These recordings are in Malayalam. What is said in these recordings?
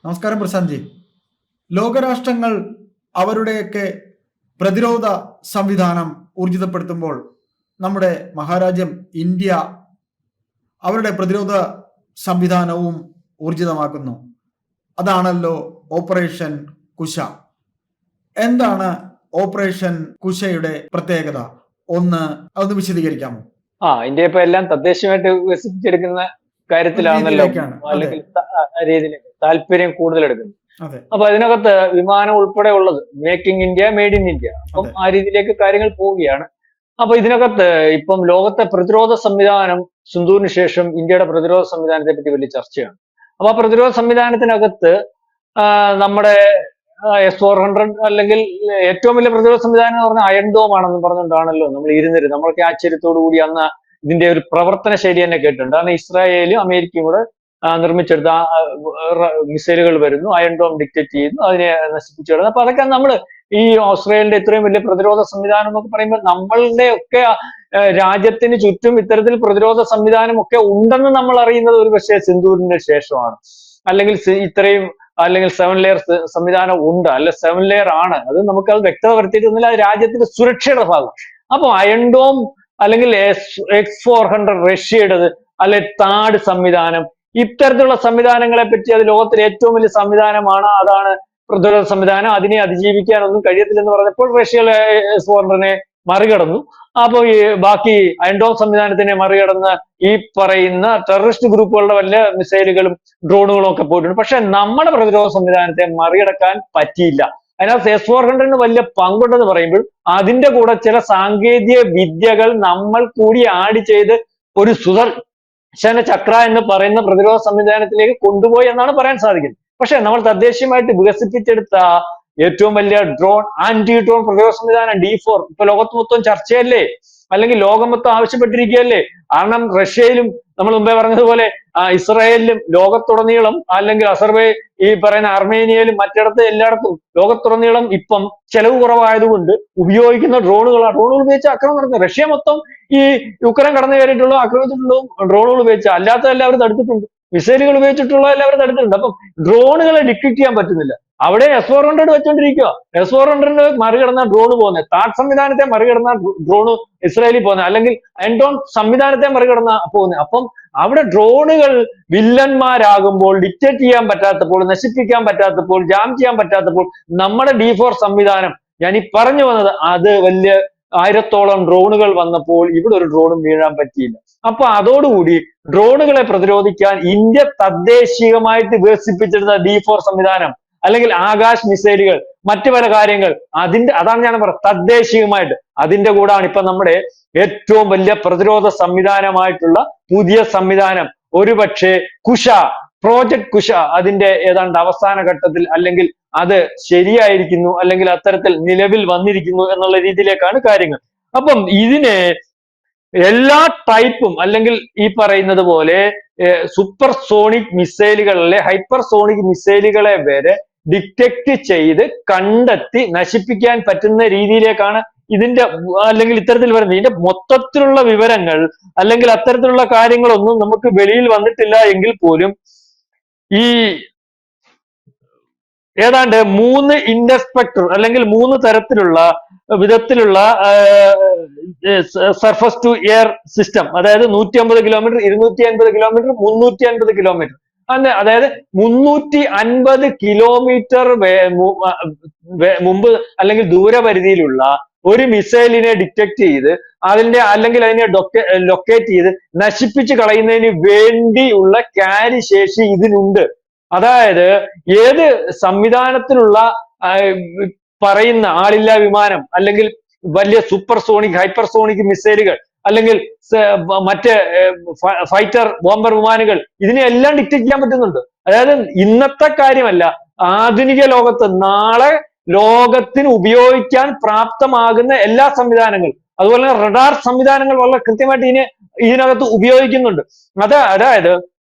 നമസ്കാരം പ്രശാന്ത്ജി. ലോകരാഷ്ട്രങ്ങൾ അവരുടെയൊക്കെ പ്രതിരോധ സംവിധാനം ഊർജിതപ്പെടുത്തുമ്പോൾ നമ്മുടെ മഹാരാജ്യം ഇന്ത്യ അവരുടെ പ്രതിരോധ സംവിധാനവും ഊർജിതമാക്കുന്നു. അതാണല്ലോ ഓപ്പറേഷൻ കുശ. എന്താണ് ഓപ്പറേഷൻ കുശയുടെ പ്രത്യേകത? അതൊന്ന് വിശദീകരിക്കാമോ? ഇന്ത്യ ഇപ്പൊ എല്ലാം തദ്ദേശീയമായിട്ട് വികസിപ്പിച്ചെടുക്കുന്ന കാര്യത്തിലാണല്ലോ, രീതിയിലേക്കാണ്. അതെ, അല്ലെങ്കിൽ രീതിയിലേക്ക് താല്പര്യം കൂടുതൽ എടുക്കുന്നത്. അതെ, അപ്പൊ അതിനകത്ത് വിമാനം ഉൾപ്പെടെ ഉള്ളത് making India, made in India. അപ്പം അതെ, ആ രീതിയിലേക്ക് കാര്യങ്ങൾ പോവുകയാണ്. അപ്പൊ ഇതിനകത്ത് ഇപ്പം ലോകത്തെ പ്രതിരോധ സംവിധാനം, സിന്ധുവിന് ശേഷം ഇന്ത്യയുടെ പ്രതിരോധ സംവിധാനത്തെ പറ്റി വലിയ ചർച്ചയാണ്. അപ്പൊ ആ പ്രതിരോധ സംവിധാനത്തിനകത്ത് നമ്മുടെ S-400 അല്ലെങ്കിൽ ഏറ്റവും വലിയ പ്രതിരോധ സംവിധാനം എന്ന് പറഞ്ഞാൽ അയൺ ഡോം ആണെന്ന് പറഞ്ഞുകൊണ്ടാണല്ലോ നമ്മൾ ഇരുന്നിരുന്നത്. നമ്മളൊക്കെ ആശ്ചര്യത്തോടു കൂടി അന്ന് ഇതിന്റെ ഒരു പ്രവർത്തന ശൈലി തന്നെ കേട്ടിട്ടുണ്ട്. കാരണം ഇസ്രായേലും അമേരിക്കയും കൂടെ നിർമ്മിച്ചെടുത്ത മിസൈലുകൾ വരുന്നു, അയൺ ഡോം ഡിക്റ്റേറ്റ് ചെയ്യുന്നു, അതിനെ നശിപ്പിച്ചു കളയുന്നു. അപ്പൊ അതൊക്കെ നമ്മൾ ഈ ഓസ്ട്രേലിയയുടെ ഇത്രയും വലിയ പ്രതിരോധ സംവിധാനം എന്നൊക്കെ പറയുമ്പോൾ നമ്മളുടെ ഒക്കെ രാജ്യത്തിന് ചുറ്റും ഇത്തരത്തിൽ പ്രതിരോധ സംവിധാനം ഒക്കെ ഉണ്ടെന്ന് നമ്മൾ അറിയുന്നത് ഒരു പക്ഷേ സിന്ധൂരിന് ശേഷമാണ്. അല്ലെങ്കിൽ ഇത്രയും അല്ലെങ്കിൽ 7 ലെയർ സംവിധാനം ഉണ്ട്, അല്ല 7 ലെയർ ആണ്, അത് നമുക്കത് വ്യക്തത വരുത്തിയിട്ടൊന്നുമില്ല, അത് രാജ്യത്തിന്റെ സുരക്ഷയുടെ ഭാഗം. അപ്പൊ അയൺ ഡോം അല്ലെങ്കിൽ X-400 റഷ്യയുടേത്, അല്ലെ താഡ് സംവിധാനം, ഇത്തരത്തിലുള്ള സംവിധാനങ്ങളെ പറ്റി അത് ലോകത്തിലെ ഏറ്റവും വലിയ സംവിധാനമാണ്, അതാണ് പ്രതിരോധ സംവിധാനം, അതിനെ അതിജീവിക്കാനൊന്നും കഴിയത്തില്ലെന്ന് പറഞ്ഞപ്പോൾ റഷ്യ S-400-നെ മറികടന്നു. അപ്പൊ ഈ ബാക്കി അയൺ ഡോം സംവിധാനത്തിനെ മറികടന്ന് ഈ പറയുന്ന ടെററിസ്റ്റ് ഗ്രൂപ്പുകളുടെ വല്ല മിസൈലുകളും ഡ്രോണുകളും ഒക്കെ പോയിട്ടുണ്ട്. പക്ഷെ നമ്മുടെ പ്രതിരോധ സംവിധാനത്തെ മറികടക്കാൻ പറ്റിയില്ല. അതിനകത്ത് S-400-ന് വലിയ പങ്കുണ്ടെന്ന് പറയുമ്പോൾ അതിന്റെ കൂടെ ചില സാങ്കേതിക വിദ്യകൾ നമ്മൾ കൂടി ആഡ് ചെയ്ത് ഒരു സുദർശന ചക്ര എന്ന് പറയുന്ന പ്രതിരോധ സംവിധാനത്തിലേക്ക് കൊണ്ടുപോയി എന്നാണ് പറയാൻ സാധിക്കുന്നത്. പക്ഷെ നമ്മൾ തദ്ദേശീയമായിട്ട് വികസിപ്പിച്ചെടുത്ത ഏറ്റവും വലിയ ആന്റി ഡ്രോൺ പ്രതിരോധ സംവിധാനം D4 ഇപ്പൊ ലോകത്ത് മൊത്തം ചർച്ചയല്ലേ, അല്ലെങ്കിൽ ലോകം മൊത്തം ആവശ്യപ്പെട്ടിരിക്കുകയല്ലേ. കാരണം റഷ്യയിലും നമ്മൾ മുമ്പേ പറഞ്ഞതുപോലെ ഇസ്രായേലിലും ലോകത്തുടനീളം, അല്ലെങ്കിൽ ഈ പറയുന്ന അർമേനിയയിലും മറ്റിടത്ത് എല്ലായിടത്തും ലോകത്തുടനീളം ഇപ്പം ചെലവ് കുറവായതുകൊണ്ട് ഉപയോഗിക്കുന്ന ഡ്രോണുകളാണ്. ഡ്രോണുകൾ ഉപയോഗിച്ച് ആക്രമണം നടത്തുന്നത്. റഷ്യ മൊത്തം ഈ യുക്രൈൻ കടന്നു കയറിയിട്ടുള്ള ആക്രമിച്ചിട്ടുള്ളതും ഡ്രോണുകൾ ഉപയോഗിച്ച്, അല്ലാത്തതെല്ലാം അവർ തടുത്തിട്ടുണ്ട്. മിസൈലുകൾ ഉപയോഗിച്ചിട്ടുള്ള എല്ലാവരും തടുത്തിട്ടുണ്ട്. അപ്പം ഡ്രോണുകളെ ഡിറ്റക്ട് ചെയ്യാൻ പറ്റുന്നില്ല. അവിടെ S-400 വെച്ചോണ്ടിരിക്കുക. S-400 മറികടന്ന ഡ്രോൺ പോകുന്നത്, താഡ് സംവിധാനത്തെ മറികടന്ന ഡ്രോൺ ഇസ്രായേലിൽ പോകുന്നത്, അല്ലെങ്കിൽ അയൺ ഡോം സംവിധാനത്തെ മറികടന്ന പോകുന്നത്. അപ്പം അവിടെ ഡ്രോണുകൾ വില്ലന്മാരാകുമ്പോൾ, ഡിക്റ്റേറ്റ് ചെയ്യാൻ പറ്റാത്തപ്പോൾ, നശിപ്പിക്കാൻ പറ്റാത്തപ്പോൾ, ജാം ചെയ്യാൻ പറ്റാത്തപ്പോൾ നമ്മുടെ D4 സംവിധാനം, ഞാൻ ഈ പറഞ്ഞു വന്നത്, അത് വലിയ 1000-ഓളം ഡ്രോണുകൾ വന്നപ്പോൾ ഇവിടെ ഒരു ഡ്രോണും വീഴാൻ പറ്റിയില്ല. അപ്പൊ അതോടുകൂടി ഡ്രോണുകളെ പ്രതിരോധിക്കാൻ ഇന്ത്യ തദ്ദേശീയമായിട്ട് വികസിപ്പിച്ചെടുത്ത D4 സംവിധാനം, അല്ലെങ്കിൽ ആകാശ് മിസൈലുകൾ, മറ്റു പല കാര്യങ്ങൾ, അതാണ് ഞാൻ പറഞ്ഞത് തദ്ദേശീയമായിട്ട്, അതിന്റെ കൂടാണ് ഇപ്പൊ നമ്മുടെ ഏറ്റവും വലിയ പ്രതിരോധ സംവിധാനമായിട്ടുള്ള പുതിയ സംവിധാനം, ഒരുപക്ഷെ കുശ, പ്രോജക്ട് കുശ അതിന്റെ ഏതാണ്ട് അവസാന ഘട്ടത്തിൽ, അല്ലെങ്കിൽ അത് ശരിയായിരിക്കുന്നു, അല്ലെങ്കിൽ അത്തരത്തിൽ നിലവിൽ വന്നിരിക്കുന്നു എന്നുള്ള രീതിയിലേക്കാണ് കാര്യങ്ങൾ. അപ്പം ഇതിനെ എല്ലാ ടൈപ്പും, അല്ലെങ്കിൽ ഈ പറയുന്നത് പോലെ സൂപ്പർ സോണിക് മിസൈലുകളിലെ ഹൈപ്പർ സോണിക് മിസൈലുകളെ വരെ ഡിറ്റക്ട് ചെയ്ത് കണ്ടെത്തി നശിപ്പിക്കാൻ പറ്റുന്ന രീതിയിലേക്കാണ് ഇതിന്റെ, അല്ലെങ്കിൽ ഇത്തരത്തിൽ വരുന്നത്. ഇതിന്റെ മൊത്തത്തിലുള്ള വിവരങ്ങൾ, അല്ലെങ്കിൽ അത്തരത്തിലുള്ള കാര്യങ്ങളൊന്നും നമുക്ക് വെളിയിൽ വന്നിട്ടില്ല എങ്കിൽ പോലും ഈ ഏതാണ്ട് 3 ഇന്റർസ്പെക്ടർ, അല്ലെങ്കിൽ 3 തരത്തിലുള്ള വിധത്തിലുള്ള സർഫസ് ടു എയർ സിസ്റ്റം, അതായത് 150 കിലോമീറ്റർ, 250 കിലോമീറ്റർ, 350 കിലോമീറ്റർ, അതായത് 350 കിലോമീറ്റർ മുമ്പ് അല്ലെങ്കിൽ ദൂരപരിധിയിലുള്ള ഒരു മിസൈലിനെ ഡിറ്റക്ട് ചെയ്ത് അല്ലെങ്കിൽ അതിനെ ലൊക്കേറ്റ് ചെയ്ത് നശിപ്പിച്ച് കളയുന്നതിന് വേണ്ടിയുള്ള ക്യാരി ശേഷി ഇതിനുണ്ട്. അതായത് ഏത് സംവിധാനത്തിലുള്ള പറയുന്ന ആളില്ലാ വിമാനം, അല്ലെങ്കിൽ വലിയ സൂപ്പർ സോണിക്, ഹൈപ്പർ സോണിക് മിസൈലുകൾ, അല്ലെങ്കിൽ മറ്റ് ഫൈറ്റർ ബോംബർ വിമാനങ്ങൾ, ഇതിനെല്ലാം ഡിറ്റക്ട് ചെയ്യാൻ പറ്റുന്നുണ്ട്. അതായത് ഇന്നത്തെ കാര്യമല്ല, ആധുനിക ലോകത്ത് നാളെ ലോകത്തിന് ഉപയോഗിക്കാൻ പ്രാപ്തമാകുന്ന എല്ലാ സംവിധാനങ്ങളും, അതുപോലെ തന്നെ റഡാർ സംവിധാനങ്ങൾ വളരെ കൃത്യമായിട്ട് ഇതിനകത്ത് ഉപയോഗിക്കുന്നുണ്ട്. അതായത്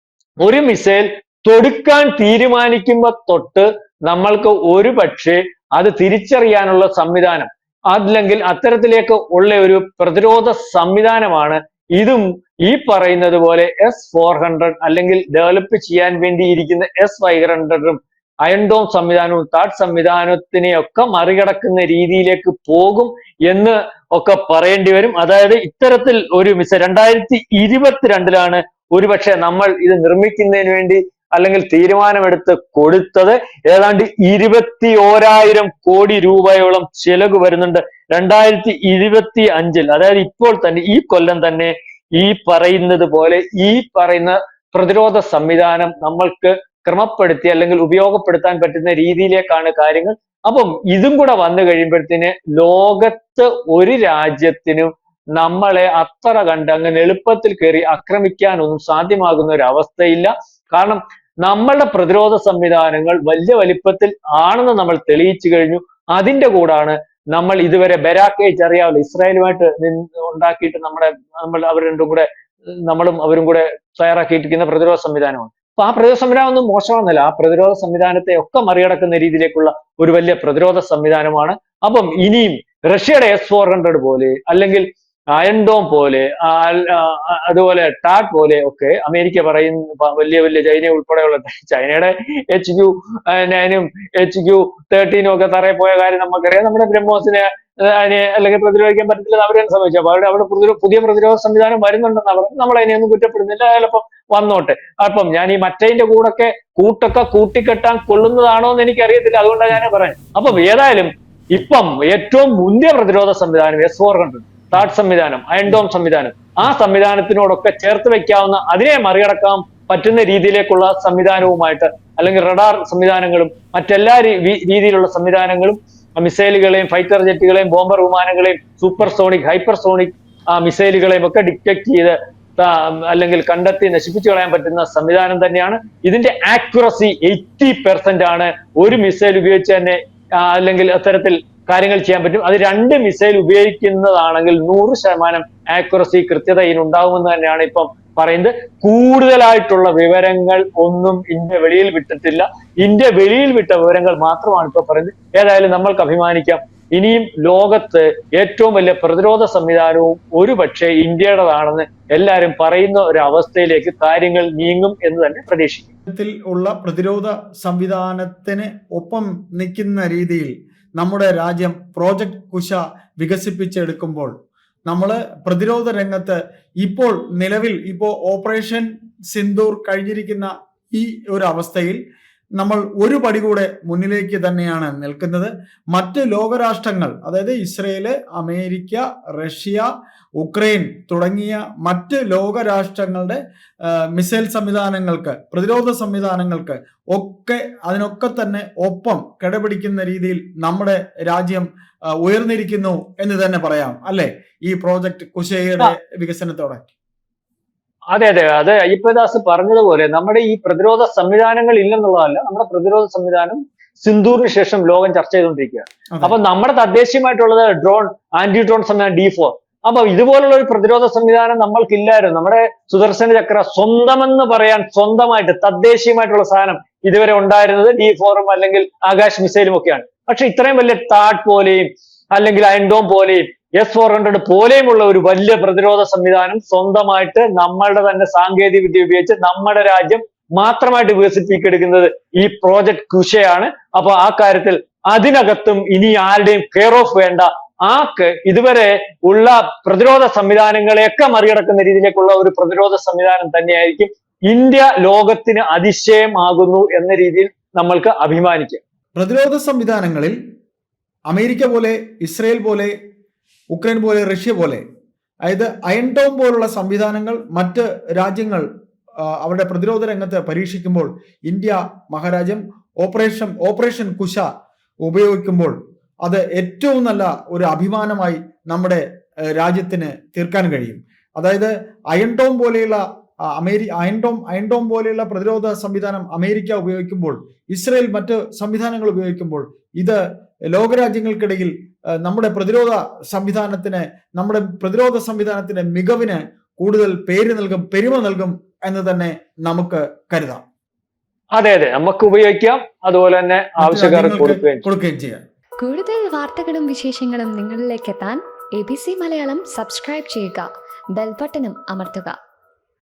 ഒരു മിസൈൽ തൊടുക്കാൻ തീരുമാനിക്കുമ്പോ തൊട്ട് നമ്മൾക്ക് ഒരു പക്ഷേ അത് തിരിച്ചറിയാനുള്ള സംവിധാനം, അല്ലെങ്കിൽ അത്തരത്തിലേക്ക് ഉള്ള ഒരു പ്രതിരോധ സംവിധാനമാണ് ഇതും ഈ പറയുന്നത് പോലെ S-400, അല്ലെങ്കിൽ ഡെവലപ്പ് ചെയ്യാൻ വേണ്ടിയിരിക്കുന്ന S-500-ഉം അയൺ ഡോം സംവിധാനവും താഡ് സംവിധാനത്തിനെയൊക്കെ മറികടക്കുന്ന രീതിയിലേക്ക് പോകും എന്ന് ഒക്കെ പറയേണ്ടി വരും. അതായത് ഇത്തരത്തിൽ ഒരു 2022 ഒരുപക്ഷെ നമ്മൾ ഇത് നിർമ്മിക്കുന്നതിന് വേണ്ടി അല്ലെങ്കിൽ തീരുമാനമെടുത്ത് കൊടുത്തത് ഏതാണ്ട് 21,000 കോടി രൂപയോളം ചെലവ് വരുന്നുണ്ട്. 2025 അതായത് ഇപ്പോൾ തന്നെ ഈ കൊല്ലം തന്നെ ഈ പറയുന്നത് പോലെ ഈ പറയുന്ന പ്രതിരോധ സംവിധാനം നമ്മൾക്ക് ക്രമപ്പെടുത്തി അല്ലെങ്കിൽ ഉപയോഗപ്പെടുത്താൻ പറ്റുന്ന രീതിയിലേക്കാണ് കാര്യങ്ങൾ. അപ്പം ഇതും കൂടെ വന്നു കഴിയുമ്പോഴത്തേന് ലോകത്ത് ഒരു രാജ്യത്തിനും നമ്മളെ അത്ര കണ്ട് അങ്ങനെ എളുപ്പത്തിൽ കയറി ആക്രമിക്കാനൊന്നും സാധ്യമാകുന്ന ഒരു അവസ്ഥയില്ല. കാരണം നമ്മളുടെ പ്രതിരോധ സംവിധാനങ്ങൾ വലിയ വലിപ്പത്തിൽ ആണെന്ന് നമ്മൾ തെളിയിച്ചു കഴിഞ്ഞു. അതിന്റെ കൂടാണ് നമ്മൾ ഇതുവരെ ബെരാക്കേജ് അറിയാമല്ലോ, ഇസ്രായേലുമായിട്ട് ഉണ്ടാക്കിയിട്ട് നമ്മൾ അവർ രണ്ടും കൂടെ നമ്മളും അവരും കൂടെ തയ്യാറാക്കിയിട്ടിരിക്കുന്ന പ്രതിരോധ സംവിധാനമാണ്. അപ്പൊ ആ പ്രതിരോധ സംവിധാനം ഒന്നും മോശമാണെന്നല്ല, ആ പ്രതിരോധ സംവിധാനത്തെ ഒക്കെ മറികടക്കുന്ന രീതിയിലേക്കുള്ള ഒരു വലിയ പ്രതിരോധ സംവിധാനമാണ്. അപ്പം ഇനിയും റഷ്യയുടെ S-400 പോലെ അല്ലെങ്കിൽ അയൺ ഡോം പോലെ അതുപോലെ ടാഡ് പോലെ ഒക്കെ അമേരിക്ക പറയുന്ന വലിയ വലിയ ചൈന ഉൾപ്പെടെയുള്ള ചൈനയുടെ HQ-9 HQ-13 ഒക്കെ തറയെ പോയ കാര്യം നമുക്കറിയാം. നമ്മുടെ ബ്രഹ്മോസിനെ അല്ലെങ്കിൽ പ്രതിരോധിക്കാൻ പറ്റത്തില്ല അവർ തന്നെ സംഭവിച്ചു. അപ്പൊ അവിടെ പുതിയ പ്രതിരോധ സംവിധാനം വരുന്നുണ്ടെന്ന് പറഞ്ഞു. നമ്മൾ അതിനെയൊന്നും കുറ്റപ്പെടുന്നില്ല, ചിലപ്പം വന്നോട്ടെ. അപ്പം ഞാൻ ഈ മറ്റേതിന്റെ കൂട്ടൊക്കെ കൂട്ടിക്കെട്ടാൻ കൊള്ളുന്നതാണോ എന്ന് എനിക്കറിയത്തില്ല, അതുകൊണ്ടാണ് ഞാൻ പറയാൻ. അപ്പം ഏതായാലും ഇപ്പം ഏറ്റവും മുന്തിയ പ്രതിരോധ സംവിധാനം S-400 താഡ് സംവിധാനം, അയൺ ഡോം സംവിധാനം, ആ സംവിധാനത്തിനോടൊക്കെ ചേർത്ത് വെക്കാവുന്ന, അതിനെ മറികടക്കാൻ പറ്റുന്ന രീതിയിലേക്കുള്ള സംവിധാനവുമായിട്ട് അല്ലെങ്കിൽ റഡാർ സംവിധാനങ്ങളും മറ്റെല്ലാ രീതിയിലുള്ള സംവിധാനങ്ങളും മിസൈലുകളെയും ഫൈറ്റർ ജെറ്റുകളെയും ബോംബർ വിമാനങ്ങളെയും സൂപ്പർസോണിക് ഹൈപ്പർസോണിക് മിസൈലുകളെയും ഒക്കെ ഡിറ്റക്ട് ചെയ്ത് അല്ലെങ്കിൽ കണ്ടെത്തി നശിപ്പിച്ചു കളയാൻ പറ്റുന്ന സംവിധാനം തന്നെയാണ്. ഇതിന്റെ ആക്യുറസി 80% ആണ്. ഒരു മിസൈൽ ഉപയോഗിച്ച് തന്നെ അല്ലെങ്കിൽ അത്തരത്തിൽ കാര്യങ്ങൾ ചെയ്യാൻ പറ്റും. അത് 2 മിസൈൽ ഉപയോഗിക്കുന്നതാണെങ്കിൽ 100% ആക്യുറസി കൃത്യത ഇതിനുണ്ടാകുമെന്ന് തന്നെയാണ് ഇപ്പം പറയുന്നത്. കൂടുതലായിട്ടുള്ള വിവരങ്ങൾ ഒന്നും ഇന്ത്യ വെളിയിൽ വിട്ടിട്ടില്ല. ഇന്ത്യ വെളിയിൽ വിട്ട വിവരങ്ങൾ മാത്രമാണ് ഇപ്പൊ പറയുന്നത്. ഏതായാലും നമ്മൾക്ക് അഭിമാനിക്കാം, ഇനിയും ലോകത്ത് ഏറ്റവും വലിയ പ്രതിരോധ സംവിധാനവും ഒരുപക്ഷെ ഇന്ത്യയുടേതാണെന്ന് എല്ലാവരും പറയുന്ന ഒരു അവസ്ഥയിലേക്ക് കാര്യങ്ങൾ നീങ്ങും എന്ന് തന്നെ പ്രതീക്ഷിക്കും. ഉള്ള പ്രതിരോധ സംവിധാനത്തിന് ഒപ്പം നിൽക്കുന്ന രീതിയിൽ നമ്മുടെ രാജ്യം പ്രോജക്ട് കുശ വികസിപ്പിച്ചെടുക്കുമ്പോൾ നമ്മൾ പ്രതിരോധ രംഗത്ത് നിലവിൽ ഓപ്പറേഷൻ സിന്ദൂർ കഴിഞ്ഞിരിക്കുന്ന ഈ ഒരു അവസ്ഥയിൽ നമ്മൾ ഒരു പടി കൂടെ മുന്നിലേക്ക് തന്നെയാണ് നിൽക്കുന്നത്. മറ്റ് ലോകരാഷ്ട്രങ്ങൾ, അതായത് ഇസ്രയേല്, അമേരിക്ക, റഷ്യ, ഉക്രൈൻ തുടങ്ങിയ മറ്റ് ലോകരാഷ്ട്രങ്ങളുടെ മിസൈൽ സംവിധാനങ്ങൾക്ക്, പ്രതിരോധ സംവിധാനങ്ങൾക്ക് അതിനൊക്കെ തന്നെ ഒപ്പം കിടപിടിക്കുന്ന രീതിയിൽ നമ്മുടെ രാജ്യം ഉയർന്നിരിക്കുന്നു എന്ന് തന്നെ പറയാം അല്ലെ, ഈ പ്രോജക്ട് കുശയുടെ വികസനത്തോടെ. അതെ അയ്യപ്പദാസ് പറഞ്ഞതുപോലെ നമ്മുടെ ഈ പ്രതിരോധ സംവിധാനങ്ങൾ ഇല്ലെന്നുള്ളതല്ല, നമ്മുടെ പ്രതിരോധ സംവിധാനം സിന്ദൂറിന് ശേഷം ലോകം ചർച്ച ചെയ്തുകൊണ്ടിരിക്കുകയാണ്. അപ്പൊ നമ്മുടെ തദ്ദേശീയമായിട്ടുള്ളത് ആന്റി ഡ്രോൺ സംവിധാനം D4. അപ്പൊ ഇതുപോലുള്ള ഒരു പ്രതിരോധ സംവിധാനം നമ്മൾക്കില്ലായിരുന്നു. നമ്മുടെ സുദർശന ചക്ര സ്വന്തമെന്ന് പറയാൻ സ്വന്തമായിട്ട് തദ്ദേശീയമായിട്ടുള്ള സാധനം ഇതുവരെ ഉണ്ടായിരുന്നത് D4 അല്ലെങ്കിൽ ആകാശ് മിസൈലും ഒക്കെയാണ്. പക്ഷെ ഇത്രയും വലിയ ടാഡ് പോലെയും അല്ലെങ്കിൽ അയൺ ഡോം പോലെയും S-400 പോലെയുമുള്ള ഒരു വലിയ പ്രതിരോധ സംവിധാനം സ്വന്തമായിട്ട് നമ്മളുടെ തന്നെ സാങ്കേതിക വിദ്യ ഉപയോഗിച്ച് നമ്മുടെ രാജ്യം മാത്രമായിട്ട് വികസിപ്പിച്ചെടുക്കുന്നത് ഈ പ്രോജക്ട് കുശയാണ്. അപ്പൊ ആ കാര്യത്തിൽ അതിനകത്തും ഇനി ആരുടെയും കെയർ ഓഫ് വേണ്ട. ഇതുവരെ ഉള്ള പ്രതിരോധ സംവിധാനങ്ങളെയൊക്കെ മറികടക്കുന്ന രീതിയിലേക്കുള്ള ഒരു പ്രതിരോധ സംവിധാനം തന്നെയായിരിക്കും. ഇന്ത്യ ലോകത്തിന് അതിശയമാകുന്നു എന്ന രീതിയിൽ നമ്മൾക്ക് അഭിമാനിക്കാം. പ്രതിരോധ സംവിധാനങ്ങളിൽ അമേരിക്ക പോലെ, ഇസ്രയേൽ പോലെ, ഉക്രൈൻ പോലെ, റഷ്യ പോലെ, അതായത് അയൺ ഡോം പോലുള്ള സംവിധാനങ്ങൾ മറ്റ് രാജ്യങ്ങൾ അവരുടെ പ്രതിരോധ രംഗത്ത് പരീക്ഷിക്കുമ്പോൾ ഇന്ത്യ മഹാരാജ്യം ഓപ്പറേഷൻ കുശ ഉപയോഗിക്കുമ്പോൾ അത് ഏറ്റവും നല്ല ഒരു അഭിമാനമായി നമ്മുടെ രാജ്യത്തിന് തീർക്കാൻ കഴിയും. അതായത് അയൺ ഡോം പോലെയുള്ള അയൺ ഡോം പോലെയുള്ള പ്രതിരോധ സംവിധാനം അമേരിക്ക ഉപയോഗിക്കുമ്പോൾ, ഇസ്രയേൽ മറ്റ് സംവിധാനങ്ങൾ ഉപയോഗിക്കുമ്പോൾ ഇത് ലോകരാജ്യങ്ങൾക്കിടയിൽ നമ്മുടെ പ്രതിരോധ സംവിധാനത്തിന്റെ മികവിന് കൂടുതൽ പെരുമ നൽകും എന്ന് തന്നെ നമുക്ക് കരുതാം. അതെ നമുക്ക് ഉപയോഗിക്കാം, അതുപോലെ തന്നെ ആവശ്യക്കാർക്ക് കൊടുക്കുകയും ചെയ്യാം. കൂടുതൽ വാർത്തകളും വിശേഷങ്ങളും നിങ്ങളിലേക്ക് എത്താൻ ABC മലയാളം സബ്സ്ക്രൈബ് ചെയ്യുക, ബെൽ ബട്ടണും അമർത്തുക.